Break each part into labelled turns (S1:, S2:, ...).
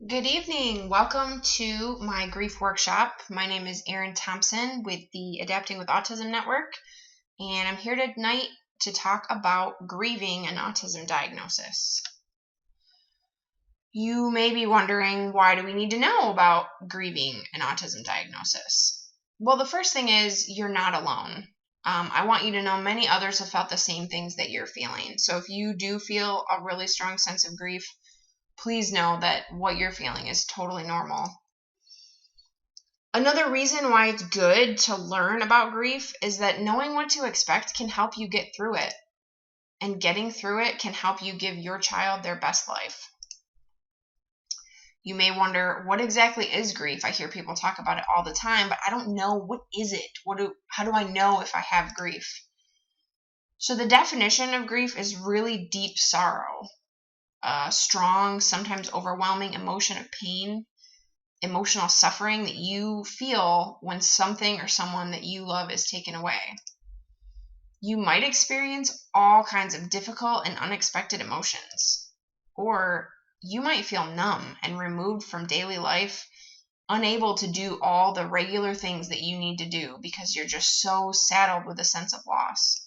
S1: Good evening. Welcome to my grief workshop. My name is Erin Thompson with the Adapting with Autism Network, and I'm here tonight to talk about grieving an autism diagnosis. You may be wondering, why do we need to know about grieving an autism diagnosis? Well, the first thing is you're not alone. I want you to know many others have felt the same things that you're feeling. So if you do feel a really strong sense of grief, please know that what you're feeling is totally normal. Another reason why it's good to learn about grief is that knowing what to expect can help you get through it. And getting through it can help you give your child their best life. You may wonder, what exactly is grief? I hear people talk about it all the time, but I don't know. What is it? How do I know if I have grief? So the definition of grief is really deep sorrow. Strong, sometimes overwhelming emotion of pain, emotional suffering that you feel when something or someone that you love is taken away. You might experience all kinds of difficult and unexpected emotions, or you might feel numb and removed from daily life, unable to do all the regular things that you need to do because you're just so saddled with a sense of loss.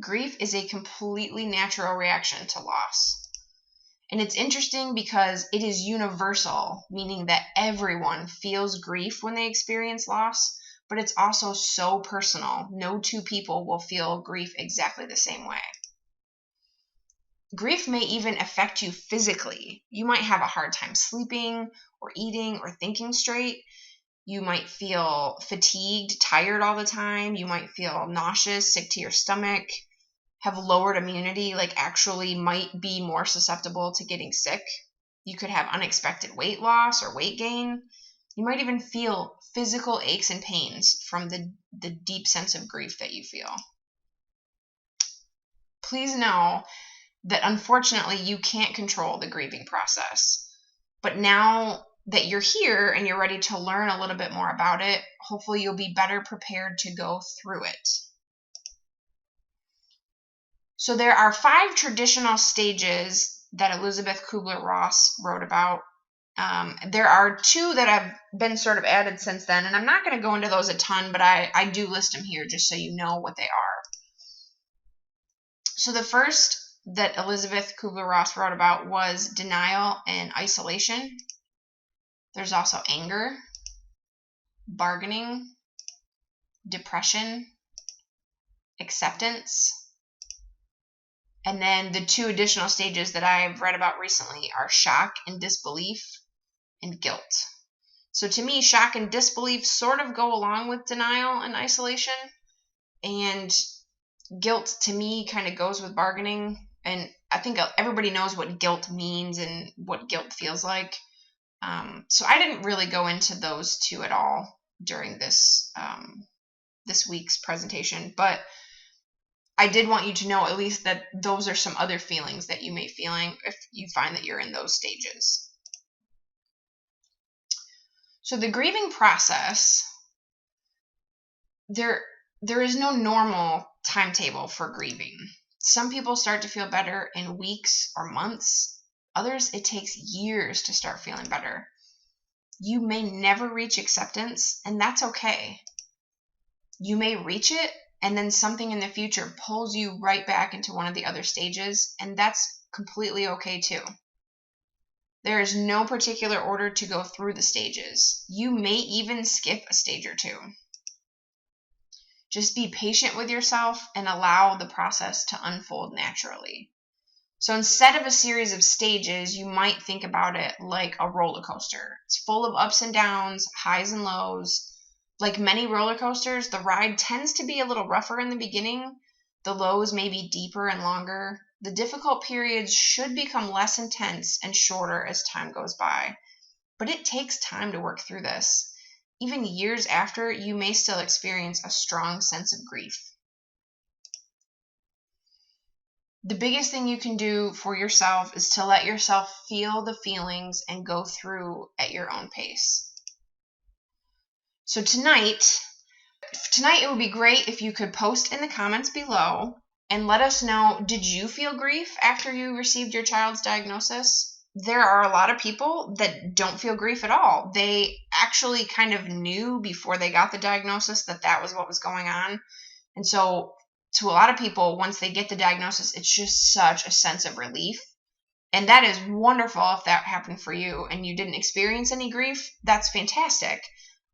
S1: Grief is a completely natural reaction to loss. And it's interesting because it is universal, meaning that everyone feels grief when they experience loss, but it's also so personal. No two people will feel grief exactly the same way. Grief may even affect you physically. You might have a hard time sleeping or eating or thinking straight. You might feel fatigued, tired all the time. You might feel nauseous, sick to your stomach, have lowered immunity, like actually might be more susceptible to getting sick. You could have unexpected weight loss or weight gain. You might even feel physical aches and pains from the deep sense of grief that you feel. Please know that unfortunately you can't control the grieving process. But now that you're here and you're ready to learn a little bit more about it, hopefully you'll be better prepared to go through it. So there are 5 traditional stages that Elisabeth Kubler-Ross wrote about. There are 2 that have been sort of added since then, and I'm not going to go into those a ton, but I do list them here just so you know what they are. So the first that Elisabeth Kubler-Ross wrote about was denial and isolation. There's also anger, bargaining, depression, acceptance. And then the 2 additional stages that I've read about recently are shock and disbelief and guilt. So to me, shock and disbelief sort of go along with denial and isolation. And guilt to me kind of goes with bargaining. And I think everybody knows what guilt means and what guilt feels like. So I didn't really go into those 2 at all during this week's presentation, but I did want you to know at least that those are some other feelings that you may be feeling if you find that you're in those stages. So the grieving process, there is no normal timetable for grieving. Some people start to feel better in weeks or months. Others, it takes years to start feeling better. You may never reach acceptance, and that's okay. You may reach it, and then something in the future pulls you right back into one of the other stages, and that's completely okay too. There is no particular order to go through the stages. You may even skip a stage or 2. Just be patient with yourself and allow the process to unfold naturally. So instead of a series of stages, you might think about it like a roller coaster. It's full of ups and downs, highs and lows. Like many roller coasters, the ride tends to be a little rougher in the beginning. The lows may be deeper and longer. The difficult periods should become less intense and shorter as time goes by. But it takes time to work through this. Even years after, you may still experience a strong sense of grief. The biggest thing you can do for yourself is to let yourself feel the feelings and go through at your own pace. So tonight it would be great if you could post in the comments below and let us know, did you feel grief after you received your child's diagnosis? there are a lot of people that don't feel grief at all. They actually kind of knew before they got the diagnosis that that was what was going on. And so to a lot of people, once they get the diagnosis, it's just such a sense of relief. And that is wonderful if that happened for you and you didn't experience any grief. That's fantastic.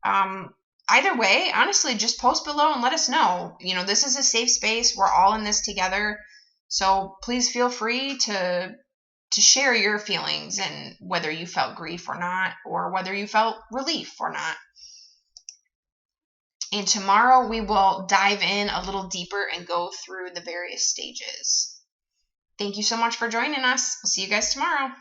S1: Either way, honestly, just post below and let us know. This is a safe space. We're all in this together. So please feel free to share your feelings and whether you felt grief or not, or whether you felt relief or not. And tomorrow we will dive in a little deeper and go through the various stages. Thank you so much for joining us. We'll see you guys tomorrow.